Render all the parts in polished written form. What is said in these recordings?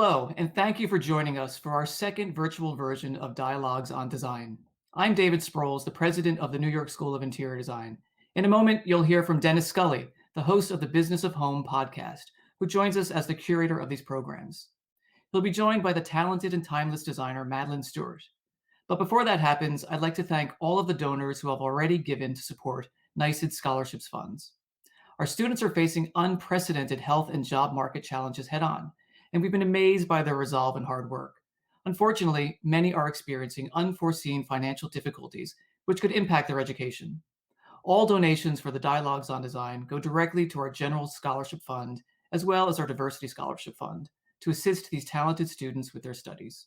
Hello, and thank you for joining us for our second virtual version of Dialogues on Design. I'm David Sproles, the president of the New York School of Interior Design. In a moment, you'll hear from Dennis Scully, the host of the Business of Home podcast, who joins us as the curator of these programs. He'll be joined by the talented and timeless designer Madeline Stuart. But before that happens, I'd like to thank all of the donors who have already given to support NYSED scholarships funds. Our students are facing unprecedented health and job market challenges head on, and we've been amazed by their resolve and hard work. Unfortunately, many are experiencing unforeseen financial difficulties, which could impact their education. All donations for the Dialogues on Design go directly to our General Scholarship Fund, as well as our Diversity Scholarship Fund, to assist these talented students with their studies.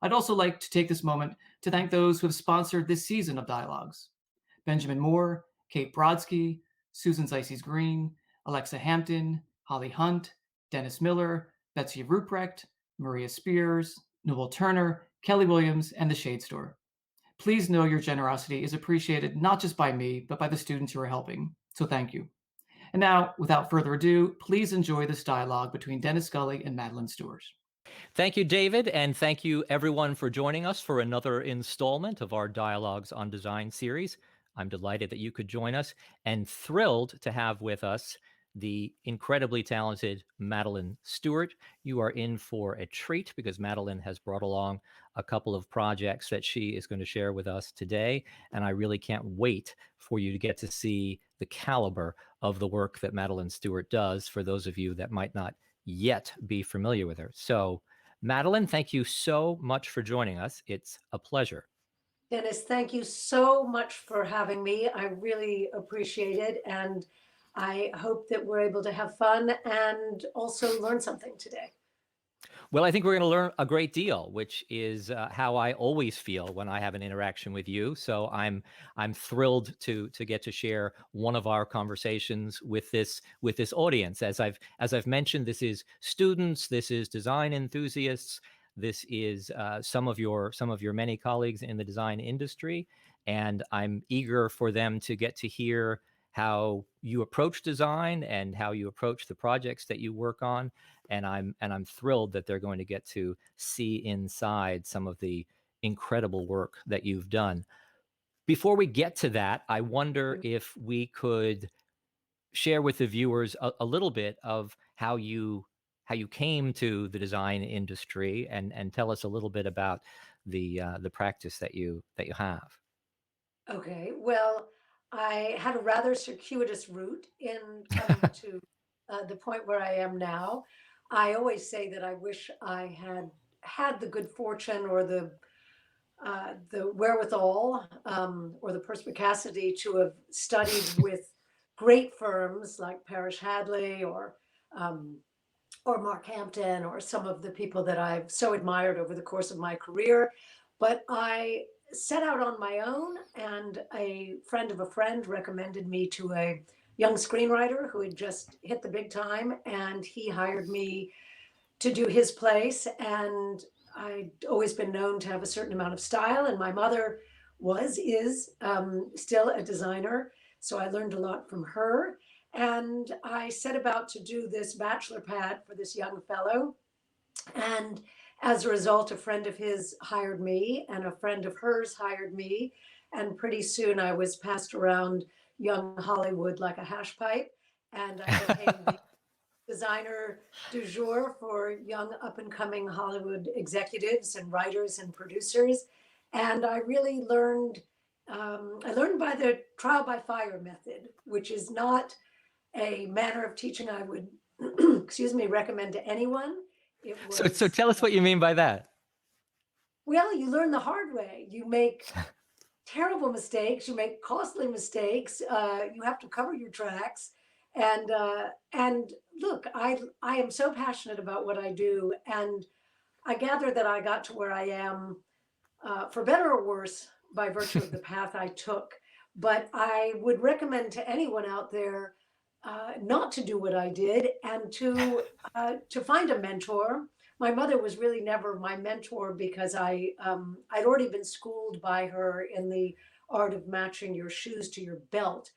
I'd also like to take this moment to thank those who have sponsored this season of Dialogues: Benjamin Moore, Kate Brodsky, Susan Zeises Green, Alexa Hampton, Holly Hunt, Dennis Miller, Betsy Ruprecht, Maria Spears, Noel Turner, Kelly Williams, and the Shade Store. Please know your generosity is appreciated not just by me, but by the students you are helping. So thank you. And now, without further ado, please enjoy this dialogue between Dennis Scully and Madeline Stuart. Thank you, David, and thank you everyone for joining us for another installment of our Dialogues on Design series. I'm delighted that you could join us and thrilled to have with us the incredibly talented Madeline Stuart. You are in for a treat because Madeline has brought along a couple of projects that she is going to share with us today, and I really can't wait for you to get to see the caliber of the work that Madeline Stuart does for those of you that might not yet be familiar with her. So, Madeline, thank you so much for joining us. It's a pleasure. Dennis, thank you so much for having me. I really appreciate it. And I hope that we're able to have fun and also learn something today. Well, I think we're going to learn a great deal, which is how I always feel when I have an interaction with you. So I'm thrilled to get to share one of our conversations with this audience. As I've mentioned, this is students, this is design enthusiasts, this is some of your many colleagues in the design industry, and I'm eager for them to get to hear how you approach design and how you approach the projects that you work on. And I'm thrilled that they're going to get to see inside some of the incredible work that you've done. Before we get to that, I wonder if we could share with the viewers a little bit of how you came to the design industry and tell us a little bit about the practice that you have. Okay, well, I had a rather circuitous route in coming to the point where I am now. I always say that I wish I had the good fortune or the wherewithal or the perspicacity to have studied with great firms like Parrish Hadley or Mark Hampton or some of the people that I've so admired over the course of my career. But I set out on my own, and a friend of a friend recommended me to a young screenwriter who had just hit the big time, and he hired me to do his place. And I'd always been known to have a certain amount of style, and my mother is still a designer. So I learned a lot from her. And I set about to do this bachelor pad for this young fellow. And as a result, a friend of his hired me, and a friend of hers hired me. And pretty soon I was passed around young Hollywood like a hash pipe. And I became the designer du jour for young up and coming Hollywood executives and writers and producers. And I really I learned by the trial by fire method, which is not a manner of teaching I would, excuse me, recommend to anyone. It was, So tell us what you mean by that. well, you learn the hard way. You make terrible mistakes. You make costly mistakes. You have to cover your tracks. And look, I am so passionate about what I do, and I gather that I got to where I am, for better or worse, by virtue of the path I took. But I would recommend to anyone out there not to do what I did, and to find a mentor. My mother was really never my mentor because I'd already been schooled by her in the art of matching your shoes to your belt.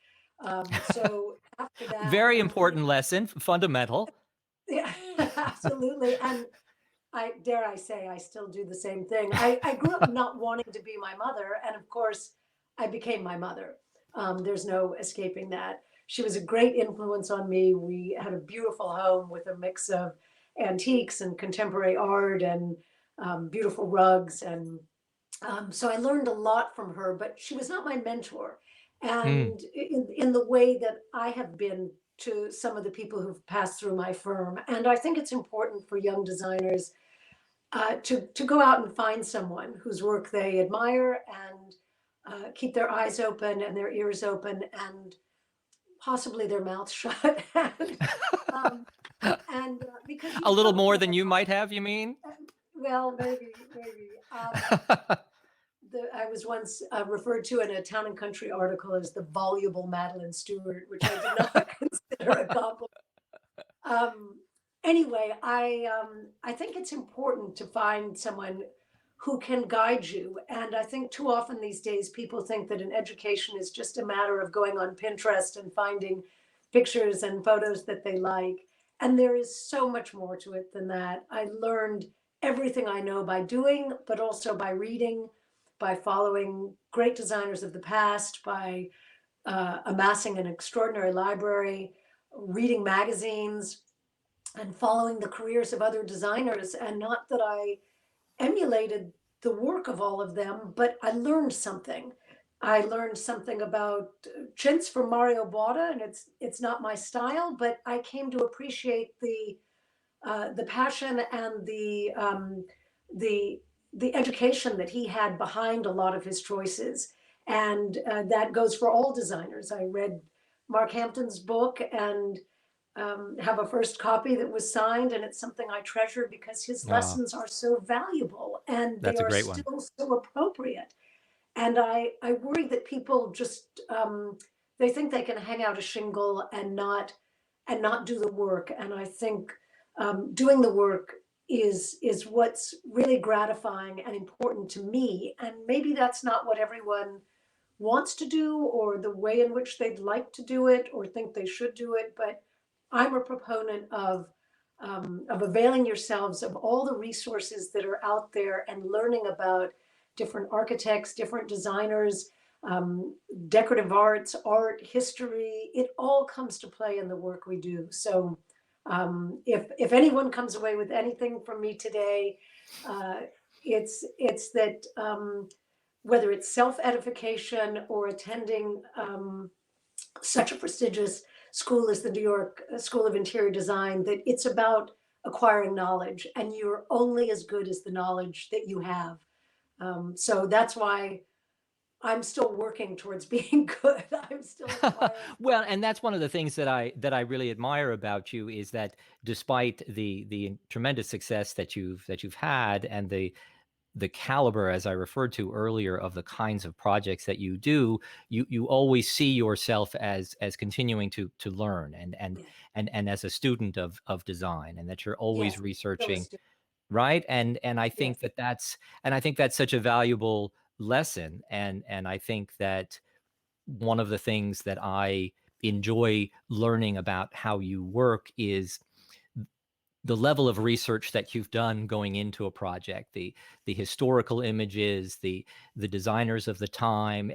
So after that, Very important lesson, fundamental. yeah, absolutely. And dare I say, I still do the same thing. I grew up not wanting to be my mother, and of course, I became my mother. There's no escaping that. She was a great influence on me. We had a beautiful home with a mix of antiques and contemporary art and beautiful rugs. And so I learned a lot from her, but she was not my mentor. Mm. And in the way that I have been to some of the people who've passed through my firm. And I think it's important for young designers to go out and find someone whose work they admire and keep their eyes open and their ears open and possibly their mouths shut. Um, because A you little don't more know than you how, might have, you mean? well, maybe. I was once referred to in a Town and Country article as the voluble Madeline Stuart, which I did not consider a compliment. Um, anyway, I think it's important to find someone who can guide you. And I think too often these days people think that an education is just a matter of going on Pinterest and finding pictures and photos that they like. And there is so much more to it than that. I learned everything I know by doing, but also by reading, by following great designers of the past, by amassing an extraordinary library, reading magazines, and following the careers of other designers. And not that I emulated the work of all of them, but I learned something. I learned something about chintz from Mario Botta, and it's not my style, but I came to appreciate the passion and the the education that he had behind a lot of his choices, and that goes for all designers. I read Mark Hampton's book and have a first copy that was signed, and it's something I treasure because his Oh, lessons are so valuable and they that's a are great one. still so appropriate. And I worry that people just they think they can hang out a shingle and not do the work. And I think doing the work is what's really gratifying and important to me. And maybe that's not what everyone wants to do or the way in which they'd like to do it or think they should do it. But I'm a proponent of availing yourselves of all the resources that are out there and learning about different architects, different designers, decorative arts, art, history. It all comes to play in the work we do. So if anyone comes away with anything from me today, uh, it's that whether it's self edification or attending such a prestigious school as the New York School of Interior Design, that it's about acquiring knowledge, and you're only as good as the knowledge that you have. So that's why I'm still working towards being good. I'm still acquiring. Well, and that's one of the things that I really admire about you is that despite the tremendous success that you've had and the caliber, as I referred to earlier, of the kinds of projects that you do, you always see yourself as continuing to learn Yeah. and as a student of design, and that you're always Yes. Still a researching, student. right? And I Yes. think that's such a valuable lesson, and I think that one of the things that I enjoy learning about how you work is the level of research that you've done going into a project, the historical images, the designers of the time,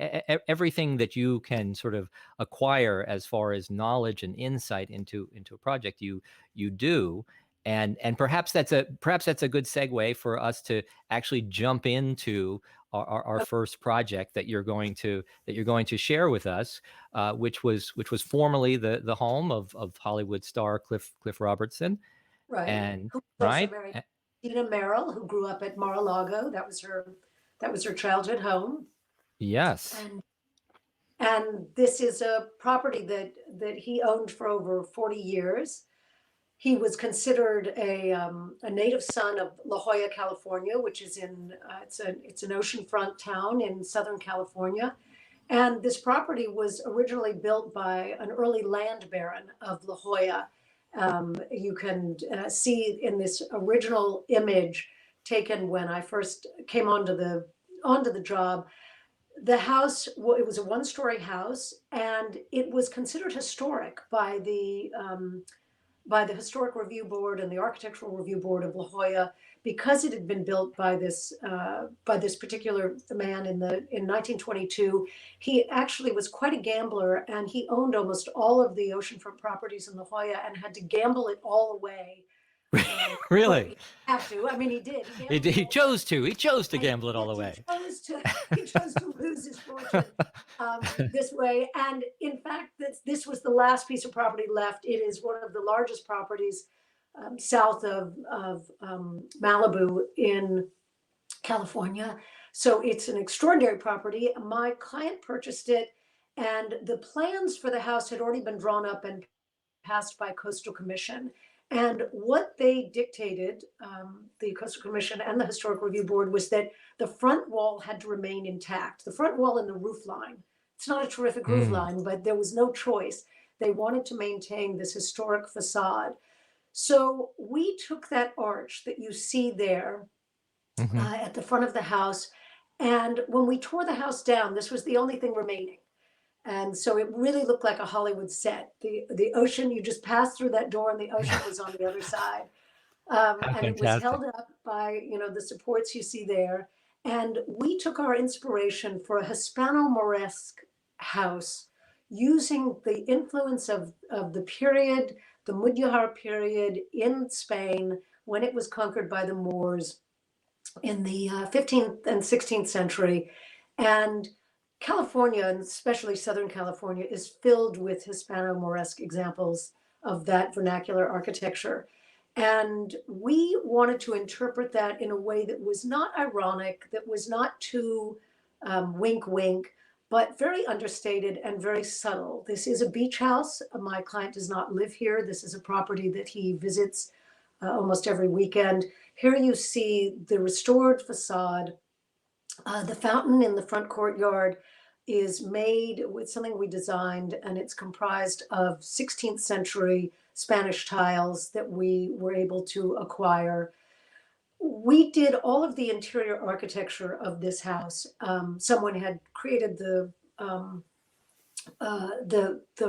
everything that you can sort of acquire as far as knowledge and insight into a project you do. And perhaps that's a good segue for us to actually jump into our first project that you're going to share with us, which was formerly the home of Hollywood star Cliff Robertson. Right. And Who was also right. married to Tina Merrill, who grew up at Mar-a-Lago. That was her childhood home. Yes. And this is a property that he owned for over 40 years. He was considered a native son of La Jolla, California, which is it's an oceanfront town in Southern California. And this property was originally built by an early land baron of La Jolla. You can see in this original image taken when I first came onto the job, the house, it was a one-story house, and it was considered historic by by the Historic Review Board and the Architectural Review Board of La Jolla because it had been built by this particular man in 1922. He actually was quite a gambler, and he owned almost all of the oceanfront properties in La Jolla and had to gamble it all away. Well, Really? he have to. I mean, he did. He He, gambled it he all chose to. He chose to and gamble it all yet away. he chose to lose his fortune this way. And in fact, this was the last piece of property left. It is one of the largest properties south of Malibu in California. So it's an extraordinary property. My client purchased it, and the plans for the house had already been drawn up and passed by Coastal Commission. And what they dictated, the Coastal Commission and the Historic Review Board, was that the front wall had to remain intact. The front wall and the roof line. It's not a terrific roof line, but there was no choice. They wanted to maintain this historic facade. So we took that arch that you see there at the front of the house, and when we tore the house down, this was the only thing remaining. And so it really looked like a Hollywood set. The ocean, you just passed through that door and the ocean was on the other side. And it was held up by, the supports you see there. And we took our inspiration for a Hispano-Moresque house using the influence of the period, the Mudéjar period in Spain when it was conquered by the Moors in the 15th and 16th century. And California, and especially Southern California, is filled with Hispano-Moresque examples of that vernacular architecture. And we wanted to interpret that in a way that was not ironic, that was not too wink, wink, but very understated and very subtle. This is a beach house. My client does not live here. This is a property that he visits almost every weekend. Here you see the restored facade. The fountain in the front courtyard is made with something we designed, and it's comprised of 16th century Spanish tiles that we were able to acquire. We did all of the interior architecture of this house. Someone had created the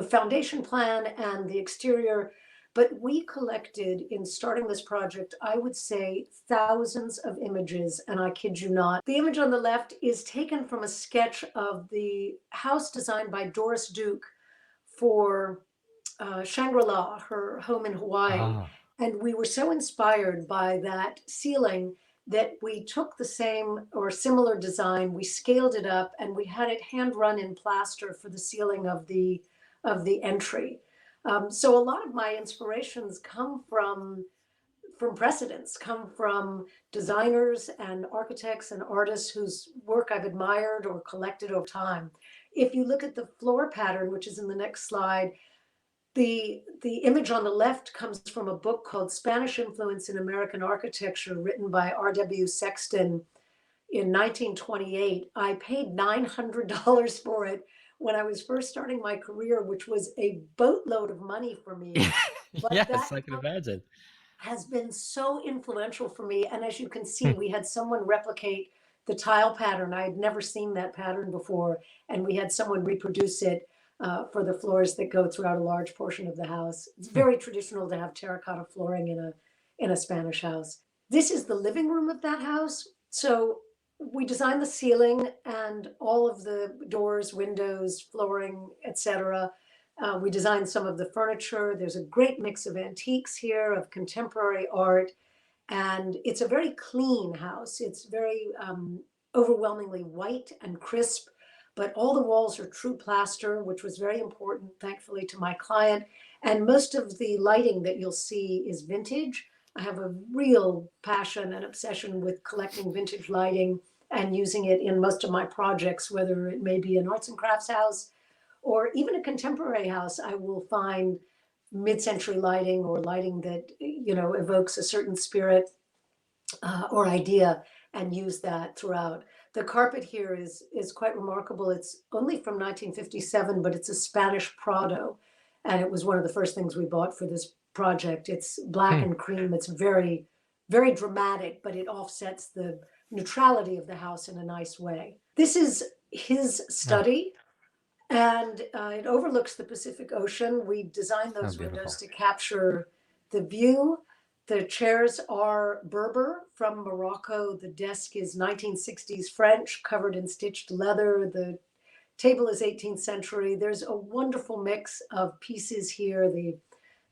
foundation plan and the exterior, but we collected, in starting this project, I would say thousands of images, and I kid you not. The image on the left is taken from a sketch of the house designed by Doris Duke for Shangri-La, her home in Hawaii. And we were so inspired by that ceiling that we took the same or similar design, we scaled it up, and we had it hand run in plaster for the ceiling of the entry. So a lot of my inspirations come from precedents, come from designers and architects and artists whose work I've admired or collected over time. If you look at the floor pattern, which is in the next slide, the image on the left comes from a book called Spanish Influence in American Architecture, written by R.W. Sexton in 1928. I paid $900 for it when I was first starting my career, which was a boatload of money for me. But Yes, I can imagine. Has been so influential for me. And as you can see, we had someone replicate the tile pattern. I had never seen that pattern before. And we had someone reproduce it for the floors that go throughout a large portion of the house. It's very traditional to have terracotta flooring in a Spanish house. This is the living room of that house. So we designed the ceiling and all of the doors, windows, flooring, etc. We designed some of the furniture. There's a great mix of antiques here, of contemporary art, and it's a very clean house. It's very overwhelmingly white and crisp, but all the walls are true plaster, which was very important, thankfully, to my client. And most of the lighting that you'll see is vintage. I have a real passion and obsession with collecting vintage lighting and using it in most of my projects, whether it may be an arts and crafts house or even a contemporary house. I will find mid-century lighting or lighting that, evokes a certain spirit or idea and use that throughout. The carpet here is quite remarkable. It's only from 1957, but it's a Spanish Prado. And it was one of the first things we bought for this project. It's black and cream. It's very, very dramatic, but it offsets the neutrality of the house in a nice way. This is his study, and it overlooks the Pacific Ocean. We designed those windows to capture the view. The chairs are Berber from Morocco. The desk is 1960s French, covered in stitched leather. The table is 18th century. There's a wonderful mix of pieces here.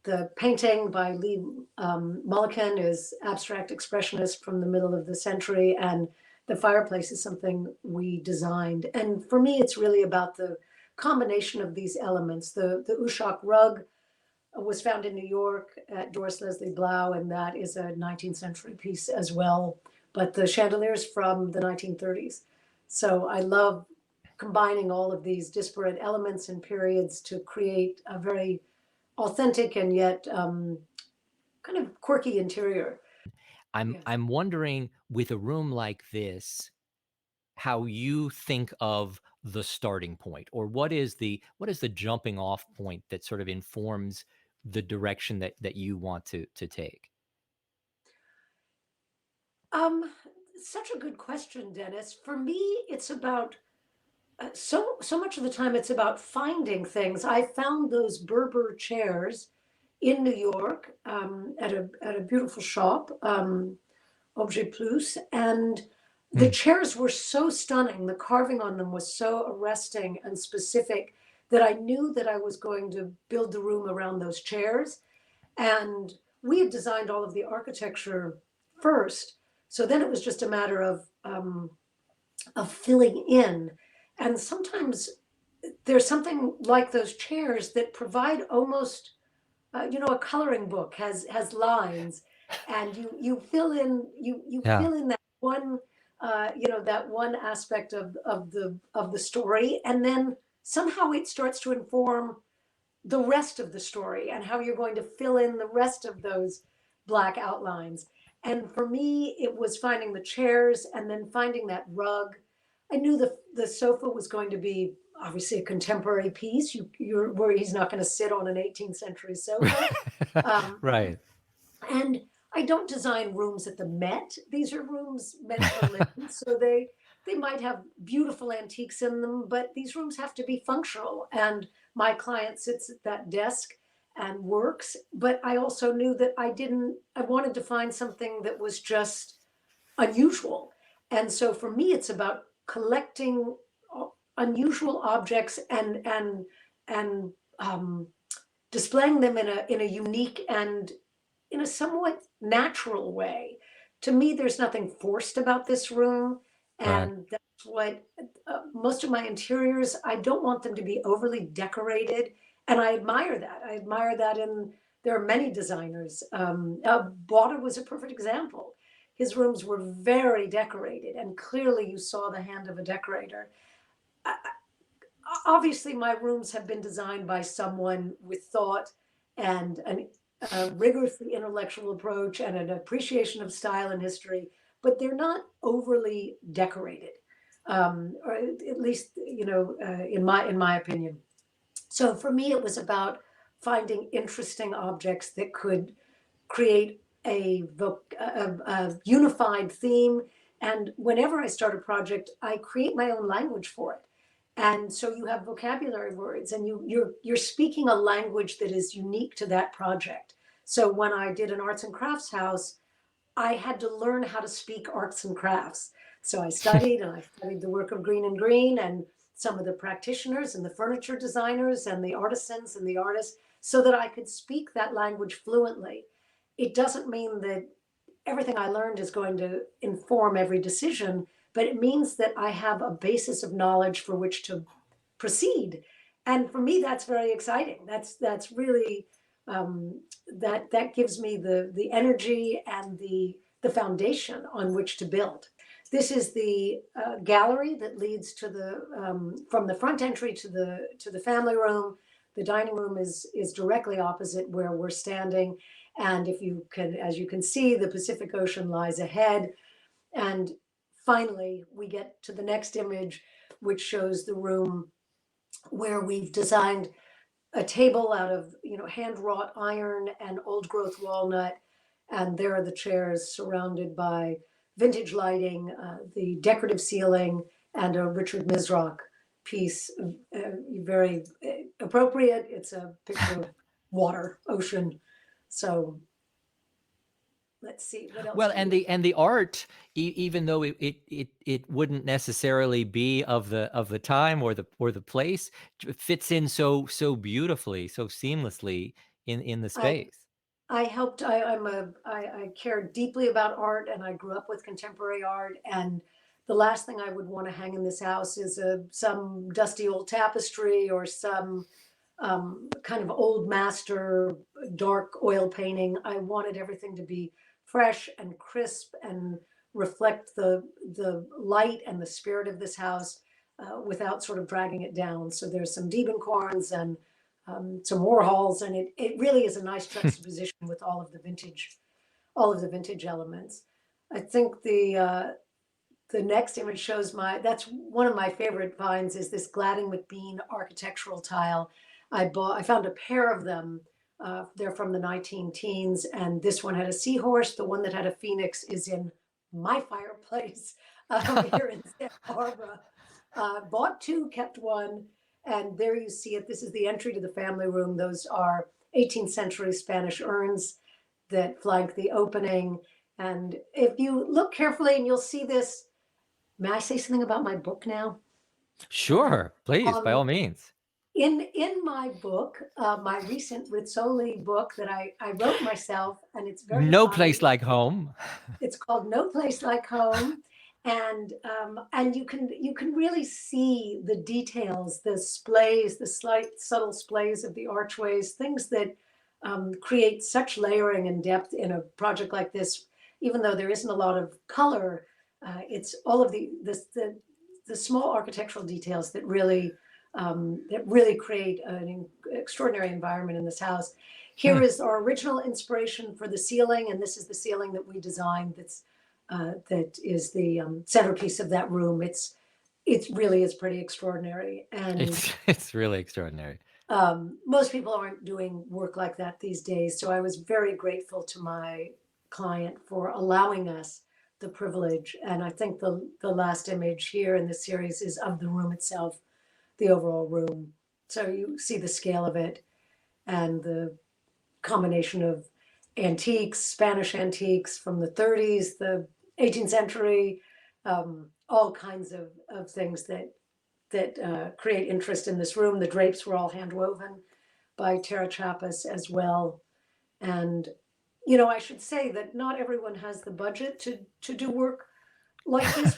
The painting by Lee Mulliken is abstract expressionist from the middle of the century, and the fireplace is something we designed. And for me, it's really about the combination of these elements. The Ushak rug was found in New York at Doris Leslie Blau, and that is a 19th century piece as well. But the chandelier's from the 1930s. So I love combining all of these disparate elements and periods to create a very authentic and yet kind of quirky interior. I'm Yes. I'm wondering, with a room like this, how you think of the starting point, or what is the jumping off point that sort of informs the direction that you want to take? Um, Such a good question, Dennis. For me, it's about so much of the time it's about finding things. I found those Berber chairs in New York at a beautiful shop, Objet Plus, and the Hmm. chairs were so stunning. The carving on them was so arresting and specific that I knew that I was going to build the room around those chairs. And we had designed all of the architecture first. So then it was just a matter of filling in. And sometimes there's something like those chairs that provide almost, a coloring book has lines, and you fill in you Yeah. fill in that one, that one aspect of the story, and then somehow it starts to inform the rest of the story and how you're going to fill in the rest of those black outlines. And for me, it was finding the chairs and then finding that rug. I knew the sofa was going to be obviously a contemporary piece. You're where he's not going to sit on an 18th century sofa. Um, Right. and I don't design rooms at the Met. These are rooms meant for living, so they might have beautiful antiques in them, but these rooms have to be functional. And my client sits at that desk and works. But I also knew that I wanted to find something that was just unusual. And so for me, it's about collecting unusual objects and displaying them in a unique and in a somewhat natural way. To me, there's nothing forced about this room. Right. And that's what most of my interiors, I don't want them to be overly decorated. And I admire that. I admire that there are many designers. Bauder was a perfect example. His rooms were very decorated, and clearly you saw the hand of a decorator. Obviously, my rooms have been designed by someone with thought and a rigorously intellectual approach and an appreciation of style and history, but they're not overly decorated, or at least in my opinion. So for me, it was about finding interesting objects that could create a unified theme. And whenever I start a project, I create my own language for it. And so you have vocabulary words, and you're speaking a language that is unique to that project. So when I did an arts and crafts house, I had to learn how to speak arts and crafts. So I studied the work of Green and Green and some of the practitioners and the furniture designers and the artisans and the artists so that I could speak that language fluently. It doesn't mean that everything I learned is going to inform every decision, but it means that I have a basis of knowledge for which to proceed. And for me, that's very exciting. That's really that gives me the energy and the foundation on which to build. This is the gallery that leads to the from the front entry to the family room. The dining room is directly opposite where we're standing, and if you can, as you can see, the Pacific Ocean lies ahead. And finally, we get to the next image, which shows the room where we've designed a table out of hand wrought iron and old growth walnut, and there are the chairs surrounded by vintage lighting, the decorative ceiling, and a Richard Mizrach piece, very appropriate. It's a picture of water, ocean. So let's see, what else Well, do and we? the art, even though it wouldn't necessarily be of the time or the place, fits in so beautifully, so seamlessly in the I space. I helped. I care deeply about art, and I grew up with contemporary art. And the last thing I would want to hang in this house is some dusty old tapestry or some kind of old master dark oil painting. I wanted everything to be fresh and crisp and reflect the light and the spirit of this house without sort of dragging it down. So there's some Diebenkorns and some Warhols, and it really is a nice juxtaposition with all of the vintage elements. I think the next image shows that's one of my favorite finds is this Gladding McBean architectural tile. I found a pair of them. They're from the 19 teens, and this one had a seahorse. The one that had a phoenix is in my fireplace here in Santa Barbara. Bought two, kept one, and there you see it. This is the entry to the family room. Those are 18th century Spanish urns that flank the opening. And if you look carefully, and you'll see this. May I say something about my book now? Sure, please, by Um, all means. in my book, my recent Rizzoli book that I wrote myself, and it's very No place fun. like home. It's called No Place Like Home, and you can really see the details, the splays, the slight subtle splays of the archways, things that create such layering and depth in a project like this. Even though there isn't a lot of color, it's all of the small architectural details that really create an extraordinary environment in this house. Hmm. Here is our original inspiration for the ceiling, and this is the ceiling that we designed. That is the centerpiece of that room. It really is pretty extraordinary, and It's really extraordinary. most people aren't doing work like that these days. So I was very grateful to my client for allowing us the privilege. And I think the last image here in the series is of the room itself, the overall room. So you see the scale of it and the combination of antiques, Spanish antiques from the 30s, the 18th century, all kinds of things that create interest in this room. The drapes were all hand woven by Tara Chappas as well. And, I should say that not everyone has the budget to do work like this.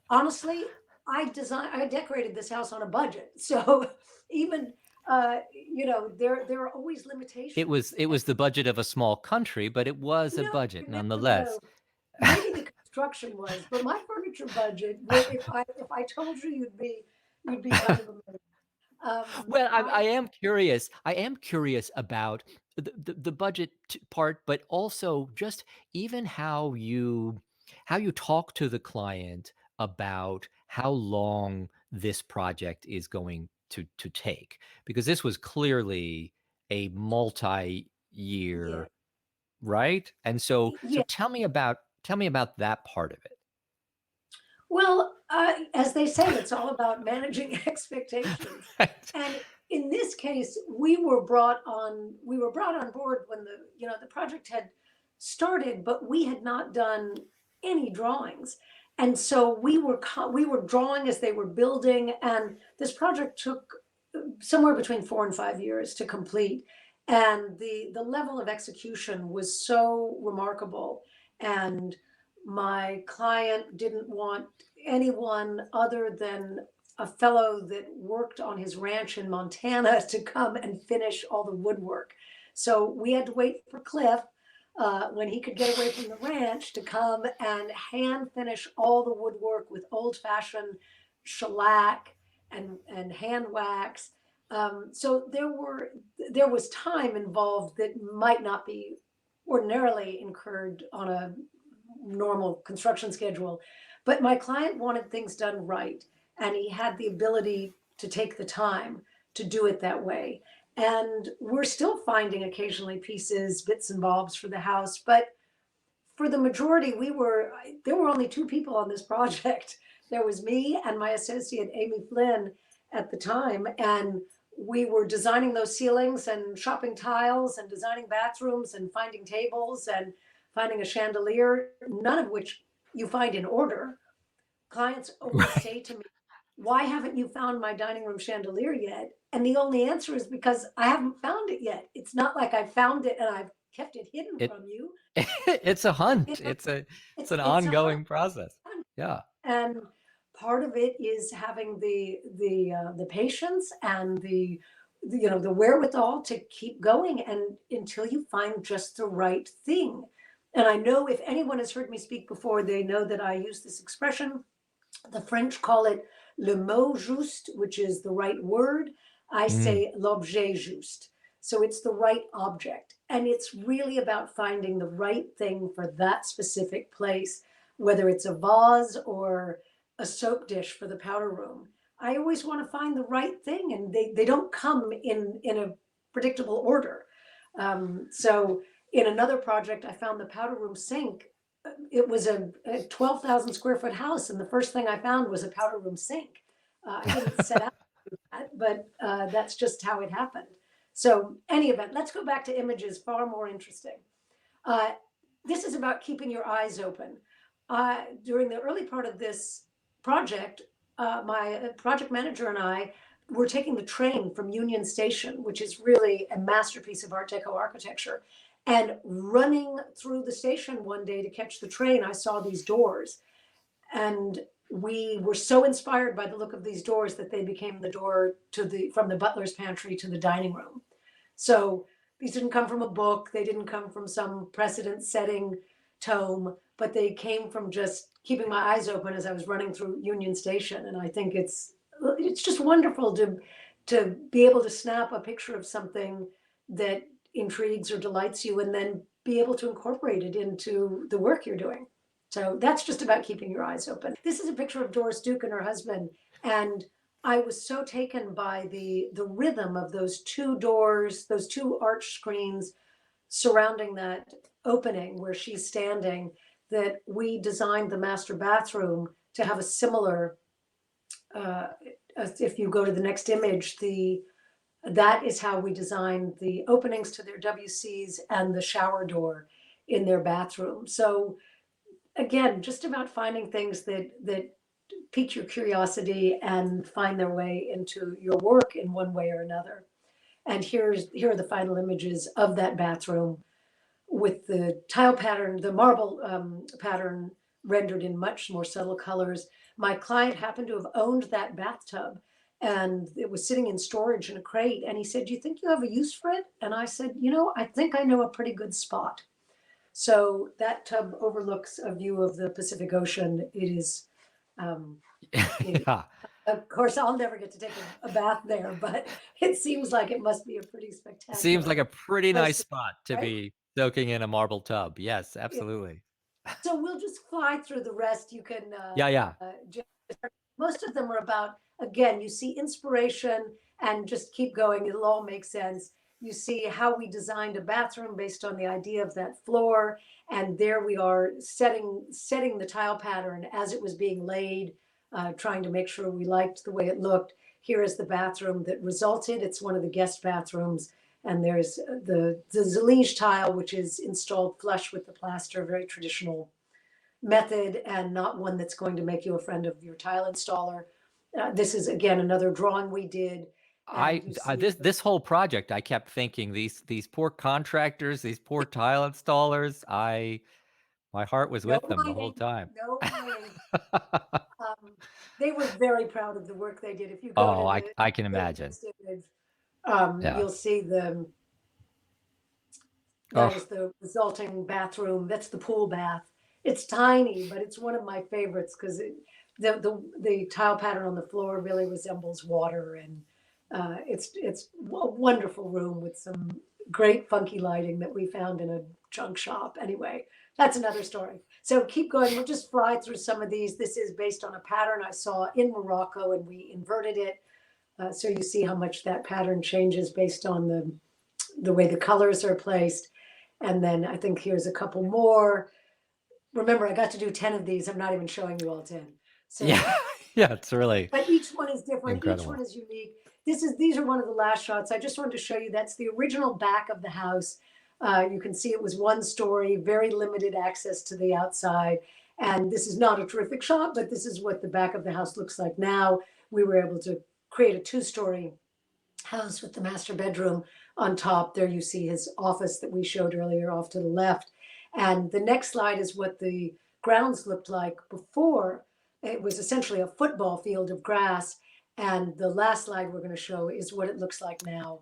Honestly, I decorated this house on a budget. So even, there are always limitations. It was the budget of a small country, but it was a No, budget no, nonetheless. no. Maybe the construction was, but my furniture budget would, if I told you, you'd be kind of amazed. Well, My I am curious. I am curious about the budget part, but also just even how you talk to the client about how long this project is going to take, because this was clearly a Yeah, multi-year, right? And so yeah. tell me about that part of it. Well, as they say, it's all about managing expectations. Right. And in this case, we were brought on board when the project had started, but we had not done any drawings. And so we were drawing as they were building, and this project took somewhere between 4 and 5 years to complete. And the level of execution was so remarkable. And my client didn't want anyone other than a fellow that worked on his ranch in Montana to come and finish all the woodwork. So we had to wait for Cliff when he could get away from the ranch to come and hand finish all the woodwork with old fashioned shellac and hand wax. So there was time involved that might not be ordinarily incurred on a normal construction schedule. But my client wanted things done right, and he had the ability to take the time to do it that way. And we're still finding occasionally pieces, bits and bobs for the house, but for the majority, there were only two people on this project. There was me and my associate Amy Flynn at the time, and we were designing those ceilings and shopping tiles and designing bathrooms and finding tables and finding a chandelier, none of which you find in order. Clients always Right. say to me, why haven't you found my dining room chandelier yet? And the only answer is because I haven't found it yet. It's not like I found it and I've kept it hidden It from you. it's a hunt. You know, It's an it's a hunt. ongoing process. Yeah. And part of it is having the patience and the wherewithal to keep going and until you find just the right thing. And I know if anyone has heard me speak before, they know that I use this expression. The French call it le mot juste, which is the right word. I Mm. say l'objet juste. So it's the right object. And it's really about finding the right thing for that specific place, whether it's a vase or a soap dish for the powder room. I always want to find the right thing, and they don't come in a predictable order. So in another project, I found the powder room sink. It was a 12,000 square foot house, and the first thing I found was a powder room sink. I didn't set out to do that, but that's just how it happened. So, any event, let's go back to images, far more interesting. Uh, this is about keeping your eyes open. During the early part of this project, my project manager and I were taking the train from Union Station, which is really a masterpiece of Art Deco architecture. And running through the station one day to catch the train, I saw these doors. And we were so inspired by the look of these doors that they became the door to from the butler's pantry to the dining room. So these didn't come from a book, they didn't come from some precedent setting tome, but they came from just keeping my eyes open as I was running through Union Station. And I think it's just wonderful to be able to snap a picture of something that intrigues or delights you and then be able to incorporate it into the work you're doing. So that's just about keeping your eyes open. This is a picture of Doris Duke and her husband, and I was so taken by the rhythm of those two doors, those two arch screens surrounding that opening where she's standing, that we designed the master bathroom to have a similar, if you go to the next image, that is how we designed the openings to their WCs and the shower door in their bathroom. So again, just about finding things that pique your curiosity and find their way into your work in one way or another. And here are the final images of that bathroom with the tile pattern, the marble pattern rendered in much more subtle colors. My client happened to have owned that bathtub, and it was sitting in storage in a crate. And he said, "Do you think you have a use for it?" And I said, I think I know a pretty good spot. So that tub overlooks a view of the Pacific Ocean. It is, Yeah. of course, I'll never get to take a bath there, but it seems like it must be a pretty Seems like spectacular a pretty nice place, spot to right? be soaking in a marble tub. Yes, Yeah. absolutely. So we'll just fly through the rest. You can Yeah, yeah. just, most of them are about, again, you see inspiration and just keep going. It'll all make sense. You see how we designed a bathroom based on the idea of that floor. And there we are setting the tile pattern as it was being laid, trying to make sure we liked the way it looked. Here is the bathroom that resulted. It's one of the guest bathrooms. And there's the Zalige tile, which is installed flush with the plaster, very traditional method and not one that's going to make you a friend of your tile installer. This is again another drawing we did, and you see This whole project, I kept thinking these poor contractors, these poor tile installers. My heart was no with them the whole whining, time. no whining. They were very proud of the work they did. If you go to Oh, I can the imagine. next image, Yeah. you'll see that Oh, is the resulting bathroom. That's the pool bath. It's tiny, but it's one of my favorites because the tile pattern on the floor really resembles water, and it's a wonderful room with some great funky lighting that we found in a junk shop. Anyway, that's another story. So keep going. We'll just fly through some of these. This is based on a pattern I saw in Morocco, and we inverted it. So you see how much that pattern changes based on the way the colors are placed. And then I think here's a couple more. Remember, I got to do 10 of these. I'm not even showing you all 10. So, yeah. Yeah, it's really but each one is different. Each one incredible. is unique. These are one of the last shots. I just wanted to show you that's the original back of the house. You can see it was one story, very limited access to the outside. And this is not a terrific shot, but this is what the back of the house looks like now. We were able to create a 2-story house with the master bedroom on top. There you see his office that we showed earlier off to the left. And the next slide is what the grounds looked like before. It was essentially a football field of grass. And the last slide we're going to show is what it looks like now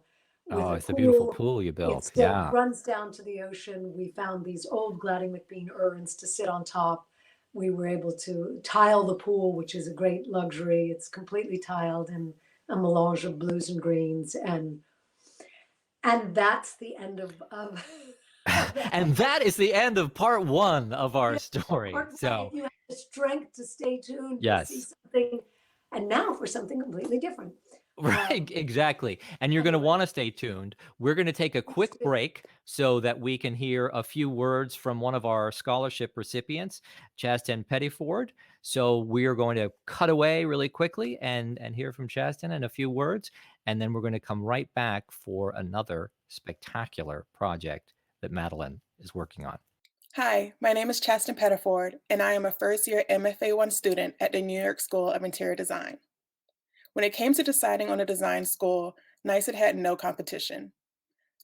with Oh, a it's a beautiful pool. pool you It built. still Yeah. runs down to the ocean. We found these old Gladding McBean urns to sit on top. We were able to tile the pool, which is a great luxury. It's completely tiled in a melange of blues and greens, and that's the end of And that is the end of part 1 of our Yeah, story. part one. So If you have the strength to stay tuned, you'll see yes. something. And now for something completely different. Right, exactly. And you're going to Anyway. want to stay tuned. We're going to take a quick break so that we can hear a few words from one of our scholarship recipients, Chasten Pettiford. So we are going to cut away really quickly and hear from Chasten and a few words. And then we're going to come right back for another spectacular project that Madeline is working on. Hi, my name is Chasten Pettiford, and I am a first-year MFA1 student at the New York School of Interior Design. When it came to deciding on a design school, NYSUT had no competition.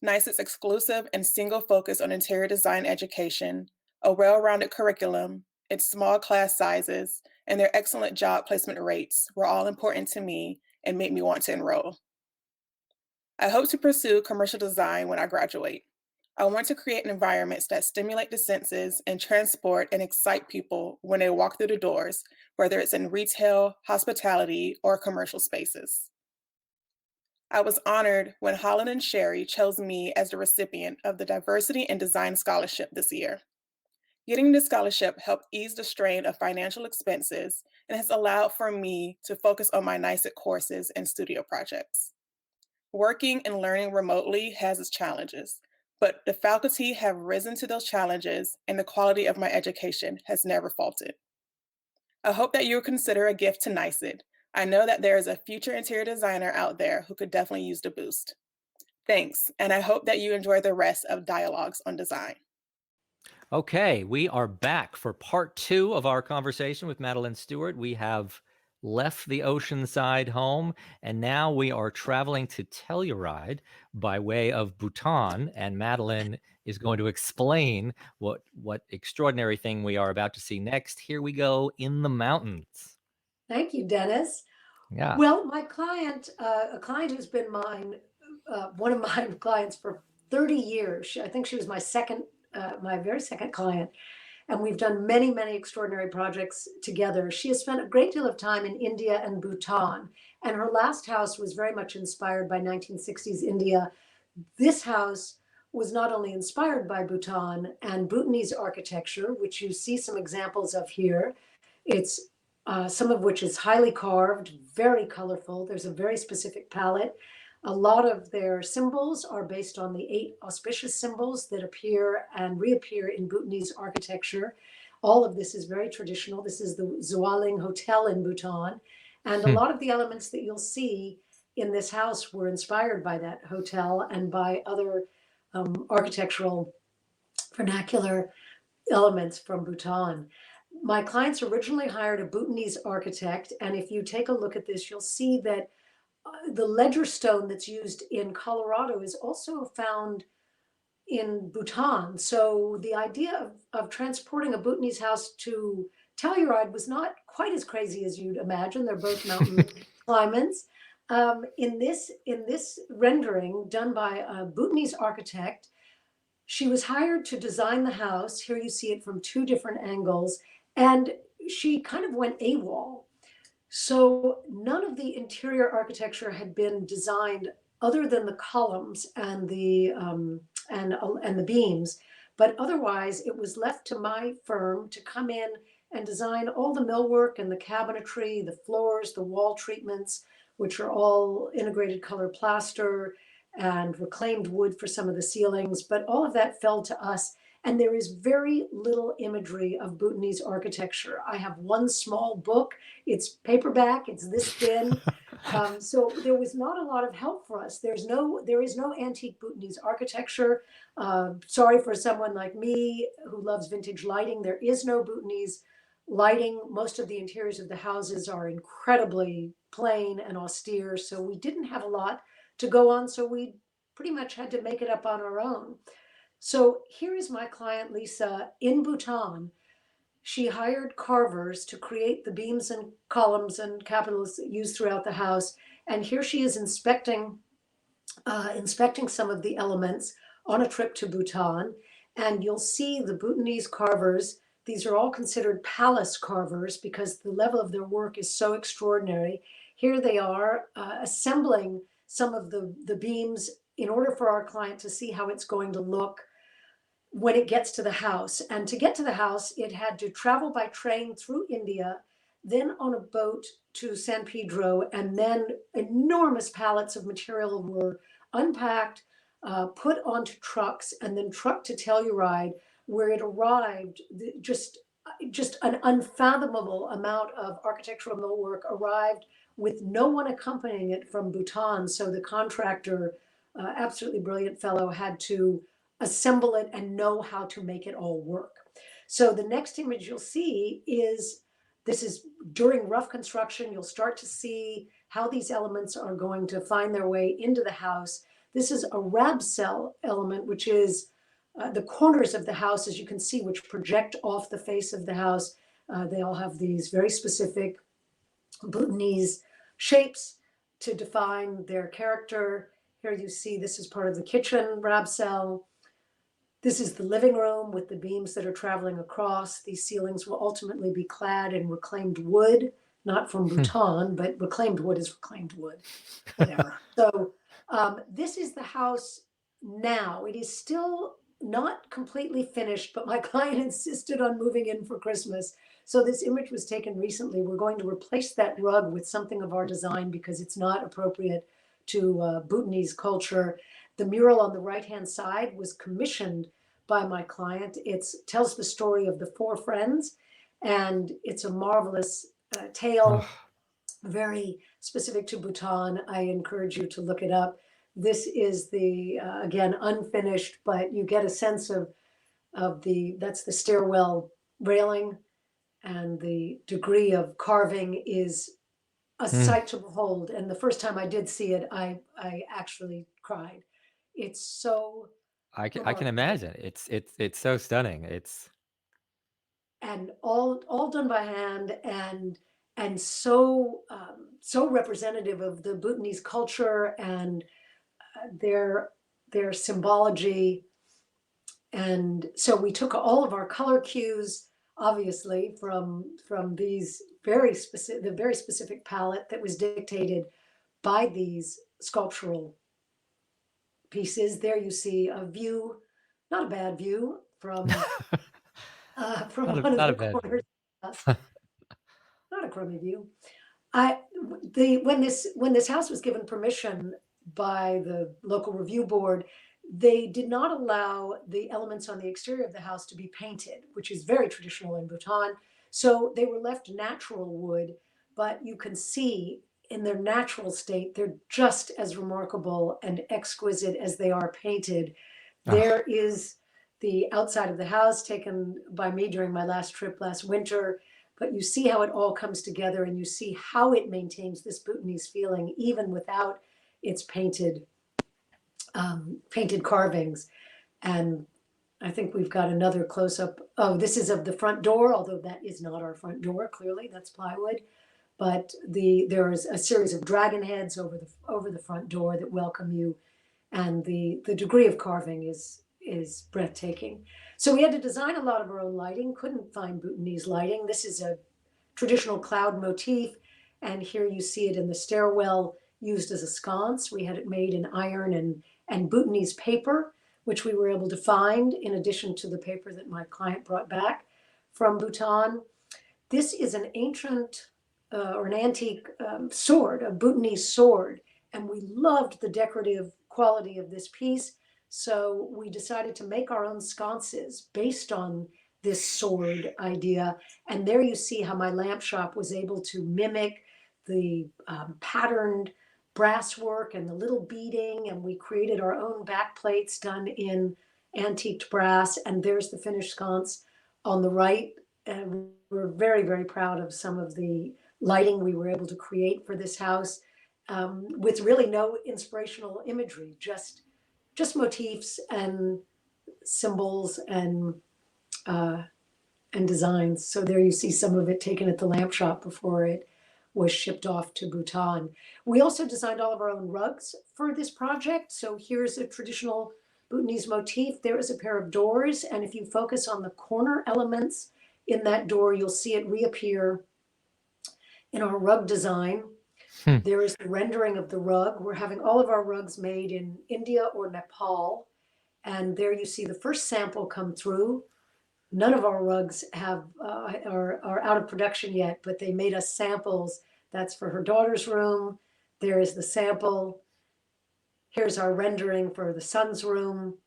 NYSUT's exclusive and single focus on interior design education, a well-rounded curriculum, its small class sizes, and their excellent job placement rates were all important to me and made me want to enroll. I hope to pursue commercial design when I graduate. I want to create environments that stimulate the senses and transport and excite people when they walk through the doors, whether it's in retail, hospitality, or commercial spaces. I was honored when Holland and Sherry chose me as the recipient of the Diversity in Design Scholarship this year. Getting this scholarship helped ease the strain of financial expenses and has allowed for me to focus on my NYSUT courses and studio projects. Working and learning remotely has its challenges, but the faculty have risen to those challenges and the quality of my education has never faltered. I hope that you will consider a gift to NYSUT. I know that there is a future interior designer out there who could definitely use the boost. Thanks, and I hope that you enjoy the rest of Dialogues on Design. Okay, we are back for part 2 of our conversation with Madeline Stuart. We have left the oceanside home, and now we are traveling to Telluride by way of Bhutan, and Madeline is going to explain what extraordinary thing we are about to see next. Here we go in the mountains. Thank you, Dennis. Yeah. Well, my client, a client who's been one of my clients for 30 years. I think she was my very second client. And we've done many, many extraordinary projects together. She has spent a great deal of time in India and Bhutan. And her last house was very much inspired by 1960s India. This house was not only inspired by Bhutan and Bhutanese architecture, which you see some examples of here. It's some of which is highly carved, very colorful. There's a very specific palette. A lot of their symbols are based on the 8 auspicious symbols that appear and reappear in Bhutanese architecture. All of this is very traditional. This is the Zualing Hotel in Bhutan. And a lot of the elements that you'll see in this house were inspired by that hotel and by other architectural vernacular elements from Bhutan. My clients originally hired a Bhutanese architect. And if you take a look at this, you'll see that the ledger stone that's used in Colorado is also found in Bhutan. So the idea of transporting a Bhutanese house to Telluride was not quite as crazy as you'd imagine. They're both mountain climates. In this rendering done by a Bhutanese architect, she was hired to design the house. Here you see it from 2 different angles, and she kind of went AWOL. So none of the interior architecture had been designed other than the columns and the beams, but otherwise it was left to my firm to come in and design all the millwork and the cabinetry, the floors, the wall treatments, which are all integrated color plaster and reclaimed wood for some of the ceilings. But all of that fell to us. And there is very little imagery of Bhutanese architecture. I have one small book. It's paperback. It's this thin. So there was not a lot of help for us. There is no antique Bhutanese architecture. Sorry for someone like me who loves vintage lighting. There is no Bhutanese lighting. Most of the interiors of the houses are incredibly plain and austere. So we didn't have a lot to go on. So we pretty much had to make it up on our own. So here is my client, Lisa, in Bhutan. She hired carvers to create the beams and columns and capitals used throughout the house. And here she is inspecting some of the elements on a trip to Bhutan. And you'll see the Bhutanese carvers. These are all considered palace carvers because the level of their work is so extraordinary. Here they are assembling some of the beams in order for our client to see how it's going to look when it gets to the house. And to get to the house, it had to travel by train through India, then on a boat to San Pedro, and then enormous pallets of material were unpacked, put onto trucks, and then trucked to Telluride, where it arrived. Just an unfathomable amount of architectural millwork arrived with no one accompanying it from Bhutan. So the contractor, absolutely brilliant fellow, had to assemble it and know how to make it all work. So the next image you'll see is, this is during rough construction. You'll start to see how these elements are going to find their way into the house. This is a rab cell element, which is the corners of the house, as you can see, which project off the face of the house. They all have these very specific Bhutanese shapes to define their character. Here you see this is part of the kitchen rab cell. This is the living room with the beams that are traveling across. These ceilings will ultimately be clad in reclaimed wood, not from Bhutan, but reclaimed wood is reclaimed wood, whatever. So this is the house now. It is still not completely finished, but my client insisted on moving in for Christmas. So this image was taken recently. We're going to replace that rug with something of our design because it's not appropriate to Bhutanese culture. The mural on the right-hand side was commissioned by my client. It tells the story of the four friends, and it's a marvelous tale, very specific to Bhutan. I encourage you to look it up. This is the, again, unfinished, but you get a sense of that's the stairwell railing, and the degree of carving is a sight to behold. And the first time I did see it, I actually cried. It's so I can remarkable. imagine. It's so stunning. And all done by hand, and so so representative of the Bhutanese culture and their symbology. And so we took all of our color cues, obviously, from these the very specific palette that was dictated by these sculptural pieces. There you see a view, not a bad view, from from Not a one of not a the bad corners. Not a crummy view. When this house was given permission by the local review board, they did not allow the elements on the exterior of the house to be painted, which is very traditional in Bhutan. So they were left natural wood, but you can see in their natural state, they're just as remarkable and exquisite as they are painted. There is the outside of the house taken by me during my last trip last winter, but you see how it all comes together, and you see how it maintains this Bhutanese feeling even without its painted carvings. And I think we've got another close-up. Oh, this is of the front door, although that is not our front door, clearly, that's plywood. But there is a series of dragon heads over the front door that welcome you, and the degree of carving is breathtaking. So we had to design a lot of our own lighting, couldn't find Bhutanese lighting. This is a traditional cloud motif, and here you see it in the stairwell used as a sconce. We had it made in iron and Bhutanese paper, which we were able to find in addition to the paper that my client brought back from Bhutan. This is an ancient or an antique sword, a Bhutanese sword, and we loved the decorative quality of this piece. So we decided to make our own sconces based on this sword idea. And there you see how my lamp shop was able to mimic the patterned brass work and the little beading, and we created our own back plates done in antiqued brass. And there's the finished sconce on the right. And we're very, very proud of some of the lighting we were able to create for this house, with really no inspirational imagery, just motifs and symbols and designs. So there you see some of it taken at the lamp shop before it was shipped off to Bhutan. We also designed all of our own rugs for this project. So here's a traditional Bhutanese motif. There is a pair of doors, and if you focus on the corner elements in that door, you'll see it reappear in our rug design. There is the rendering of the rug. We're having all of our rugs made in India or Nepal. And there you see the first sample come through. None of our rugs are out of production yet, but they made us samples. That's for her daughter's room. There is the sample. Here's our rendering for the son's room.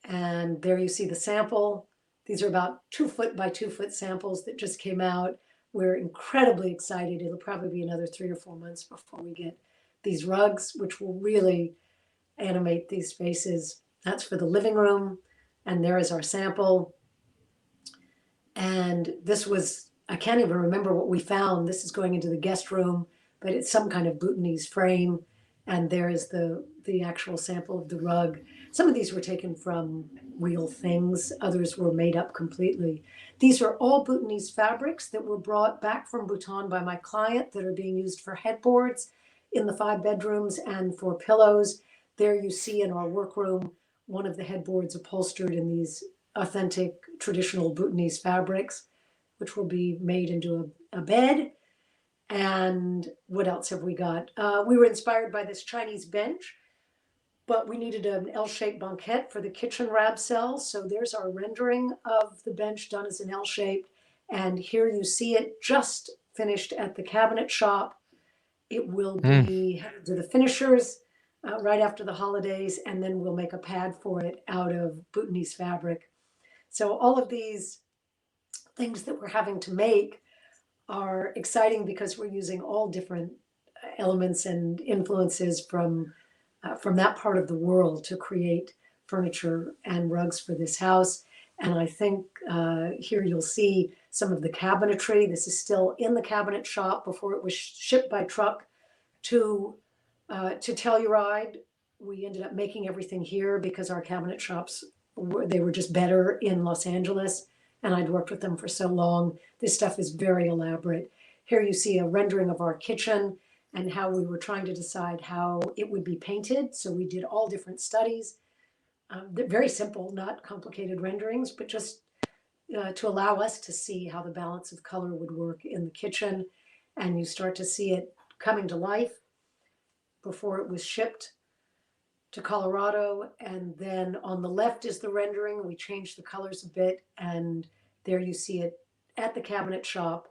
And there you see the sample. These are about 2-foot by 2-foot samples that just came out. We're incredibly excited. It'll probably be another 3 or 4 months before we get these rugs, which will really animate these spaces. That's for the living room. And there is our sample. And this was, I can't even remember what we found. This is going into the guest room, but it's some kind of Bhutanese frame. And there is the actual sample of the rug. Some of these were taken from real things. Others were made up completely. These are all Bhutanese fabrics that were brought back from Bhutan by my client that are being used for headboards in the 5 bedrooms and for pillows. There you see in our workroom, one of the headboards upholstered in these authentic traditional Bhutanese fabrics, which will be made into a bed. And what else have we got? We were inspired by this Chinese bench, but we needed an L-shaped banquette for the kitchen rab cell. So there's our rendering of the bench done as an L-shape. And here you see it just finished at the cabinet shop. It will be headed to the finishers right after the holidays, and then we'll make a pad for it out of Bhutanese fabric. So all of these things that we're having to make are exciting because we're using all different elements and influences from that part of the world to create furniture and rugs for this house. And I think here you'll see some of the cabinetry. This is still in the cabinet shop before it was shipped by truck to Telluride. We ended up making everything here because our cabinet shops they were just better in Los Angeles, and I'd worked with them for so long. This stuff is very elaborate. Here you see a rendering of our kitchen and how we were trying to decide how it would be painted. So we did all different studies. They're very simple, not complicated renderings, but just to allow us to see how the balance of color would work in the kitchen. And you start to see it coming to life before it was shipped to Colorado. And then on the left is the rendering. We changed the colors a bit, and there you see it at the cabinet shop,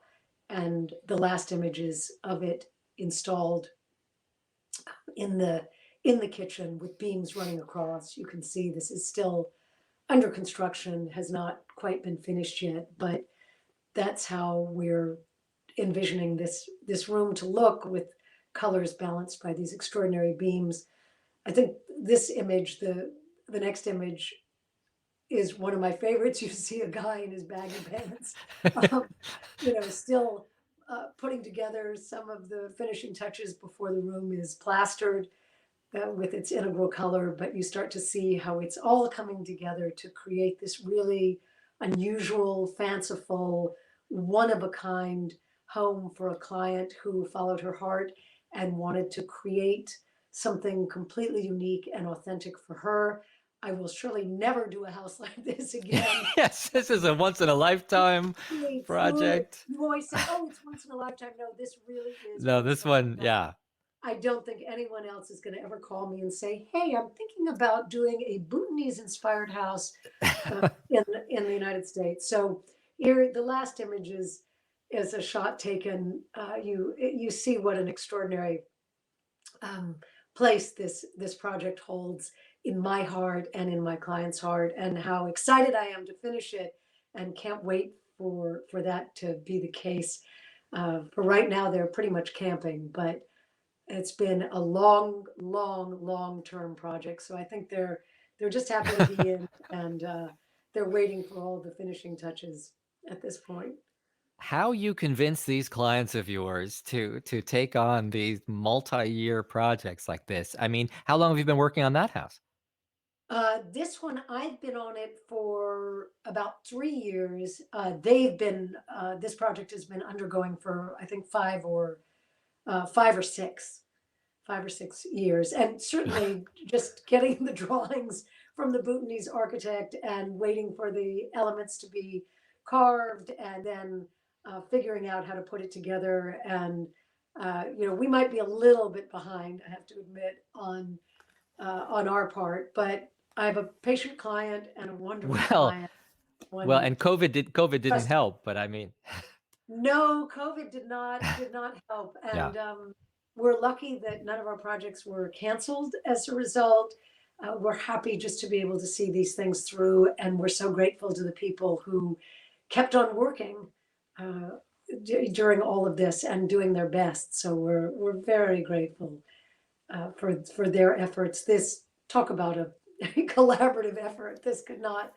and the last images of it installed in the kitchen with beams running across. You can see this is still under construction, has not quite been finished yet, but that's how we're envisioning this room to look, with colors balanced by these extraordinary beams. I think this image, the next image, is one of my favorites. You see a guy in his baggy pants, still putting together some of the finishing touches before the room is plastered with its integral color. But you start to see how it's all coming together to create this really unusual, fanciful, one-of-a-kind home for a client who followed her heart and wanted to create something completely unique and authentic for her. I will surely never do a house like this again. Yes, this is a once in a lifetime project. You always say, oh, it's once in a lifetime. No, this really is. No, this one, yeah. I don't think anyone else is going to ever call me and say, hey, I'm thinking about doing a Bhutanese inspired house in the United States. So here, the last image is a shot taken. You see what an extraordinary place this project holds in my heart and in my client's heart, and how excited I am to finish it, and can't wait for that to be the case. For right now, they're pretty much camping, but it's been a long, long, long-term project. So I think they're just happy to be in, and they're waiting for all the finishing touches at this point. How you convince these clients of yours to take on these multi-year projects like this? I mean, how long have you been working on that house? This one, I've been on it for about 3 years. They've been, this project has been undergoing for, I think, 5 or 6 years. And certainly just getting the drawings from the Bhutanese architect and waiting for the elements to be carved and then figuring out how to put it together. And, we might be a little bit behind, I have to admit, on our part, but I have a patient client and a wonderful Well, client. well, One and COVID didn't trusted. help, but I mean, No, COVID did not help, yeah. and we're lucky that none of our projects were canceled as a result. We're happy just to be able to see these things through, and we're so grateful to the people who kept on working uh, during all of this and doing their best. So we're very grateful for their efforts. This talk about a collaborative effort. This could not,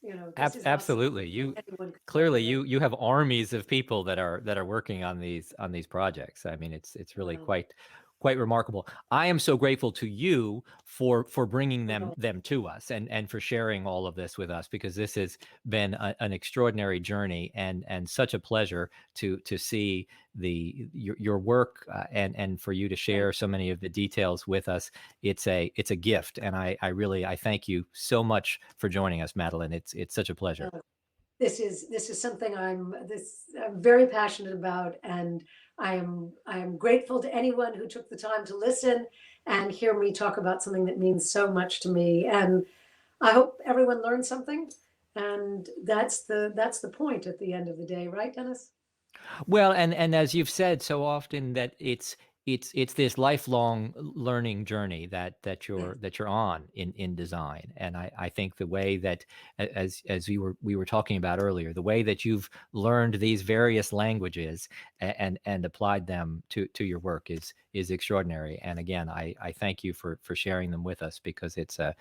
this is not something Absolutely. You anyone could come up clearly with. you have armies of people that are working on these projects. I mean, it's really Um, quite remarkable. I am so grateful to you for bringing well, them to us and for sharing all of this with us, because this has been an extraordinary journey and such a pleasure to see your work, and for you to thank share so many of the details with us. It's a gift, and I thank you so much for joining us, Madeline. It's such a pleasure. you. This is something I'm very passionate about, and I am grateful to anyone who took the time to listen and hear me talk about something that means so much to me. And I hope everyone learned something. And that's the point at the end of the day, right, Dennis? Well, and as you've said so often, that it's this lifelong learning journey Yes. that you're on in design. And I think the way that, as we were talking about earlier, the way that you've learned these various languages and applied them to your work is extraordinary. And again, I thank you for sharing them with us, because it's a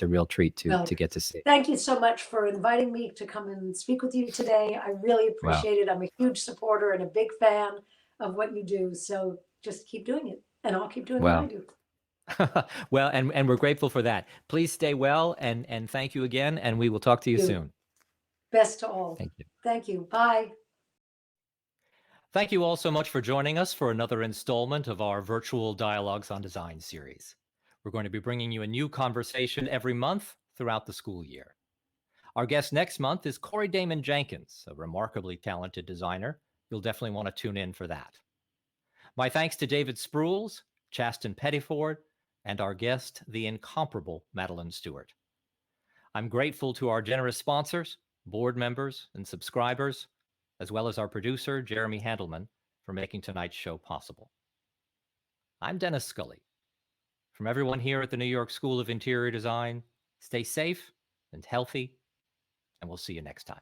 real treat Well, to get to see. thank you so much for inviting me to come and speak with you today. I really Wow. appreciate it. I'm a huge supporter and a big fan of what you do. So just keep doing it, and I'll keep doing what I Well, do. well, and we're grateful for that. Please stay well, and thank you again, and we will talk to you You. soon. Best to all. Thank you. Thank you. Bye. Thank you all so much for joining us for another installment of our virtual Dialogues on Design series. We're going to be bringing you a new conversation every month throughout the school year. Our guest next month is Corey Damon Jenkins, a remarkably talented designer. You'll definitely want to tune in for that. My thanks to David Sprules, Chasten Pettiford, and our guest, the incomparable Madeline Stuart. I'm grateful to our generous sponsors, board members, and subscribers, as well as our producer, Jeremy Handelman, for making tonight's show possible. I'm Dennis Scully. From everyone here at the New York School of Interior Design, stay safe and healthy, and we'll see you next time.